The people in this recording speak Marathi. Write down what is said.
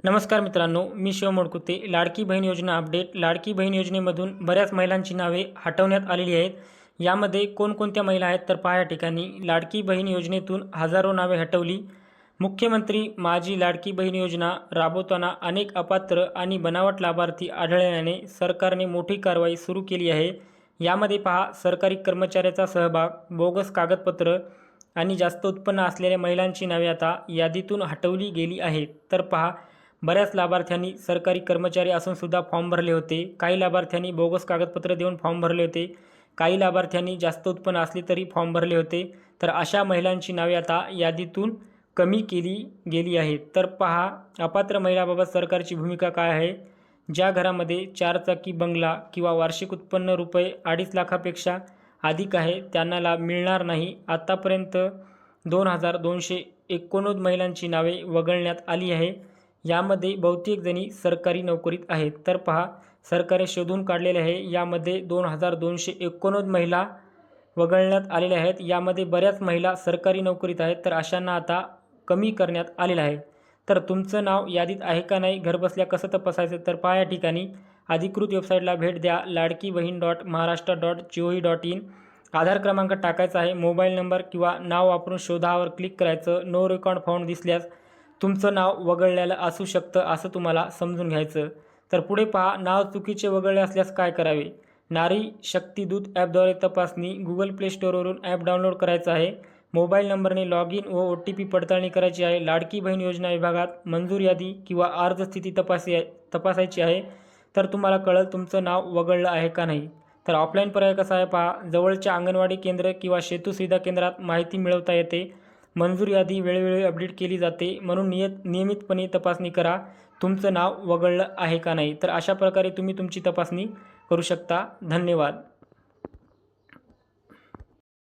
नमस्कार मित्रांनो, मी शिव मोडकुते. लाडकी बहीण योजना अपडेट. लाडकी बहीण योजनेमधून बऱ्याच महिलांची नावे हटवण्यात आलेली आहेत. यामध्ये कोणकोणत्या महिला आहेत तर पहा या ठिकाणी. लाडकी बहीण योजनेतून हजारो नावे हटवली. मुख्यमंत्री माझी लाडकी बहीण योजना राबवताना अनेक अपात्र आणि बनावट लाभार्थी आढळल्याने सरकारने मोठी कारवाई सुरू केली आहे. यामध्ये पहा, सरकारी कर्मचाऱ्याचा सहभाग, बोगस कागदपत्र आणि जास्त उत्पन्न असलेल्या महिलांची नावे आता यादीतून हटवली गेली आहेत. तर पहा, बऱ्याच लाभार्थ्यांनी सरकारी कर्मचारी असून सुद्धा फॉर्म भरले होते. काही लाभार्थ्यांनी बोगस कागदपत्र देऊन फॉर्म भरले होते. काही लाभार्थ्यांनी जास्त उत्पन्न असले तरी फॉर्म भरले होते. तर अशा महिलांची नावे आता यादीतून कमी केली गेली आहेत. तर पहा, अपात्र महिलाबाबत सरकारची भूमिका काय आहे. ज्या घरामध्ये 4 चाकी बंगला किंवा वार्षिक उत्पन्न रुपये 2.5 लाखापेक्षा अधिक आहे त्यांना लाभ मिळणार नाही. आतापर्यंत 2289 महिलांची नावे वगळण्यात आली आहे. यामध्ये बहुतेक जणी सरकारी नोकरीत आहेत. तर पहा, सरकारने शोधून काढलेले आहे. यामध्ये 2289 महिला वगळण्यात आलेल्या आहेत. यामध्ये बऱ्याच महिला सरकारी नोकरीत आहेत. तर अशांना आता कमी करण्यात आलेलं आहे. तर तुमचं नाव यादीत आहे का नाही, घरबसल्या कसं तपासायचं, तर पहा या ठिकाणी अधिकृत वेबसाईटला भेट द्या. ladkibhin.maharashtra.gov.in. आधार क्रमांक टाकायचा आहे. मोबाईल नंबर किंवा नाव वापरून शोधावर क्लिक करायचं. नो रेकॉर्ड फाउंड दिसल्यास तुमचं नाव वगळलेलं असू शकतं असं तुम्हाला समजून घ्यायचं. तर पुढे पहा, नाव चुकीचे वगळले असल्यास काय करावे. नारी शक्ती दूत ॲपद्वारे तपासणी. गुगल प्ले स्टोअरवरून ॲप डाउनलोड करायचं आहे. मोबाईल नंबरने लॉग इन व OTP पडताळणी करायची आहे. लाडकी बहीण योजना विभागात मंजूर यादी किंवा अर्ज स्थिती तपासायची आहे. तर तुम्हाला कळेल तुमचं नाव वगळलं आहे का नाही. तर ऑफलाईन पर्याय कसा आहे पहा, जवळच्या अंगणवाडी केंद्र किंवा सेतू सुविधा केंद्रात माहिती मिळवता येते. मंजूर यादी वेळोवेळी अपडेट केली जाते, म्हणून नियमितपणे तपासणी करा तुमचं नाव वगळलं आहे का नाही. तर अशा प्रकारे तुम्ही तुमची तपासणी करू शकता. धन्यवाद.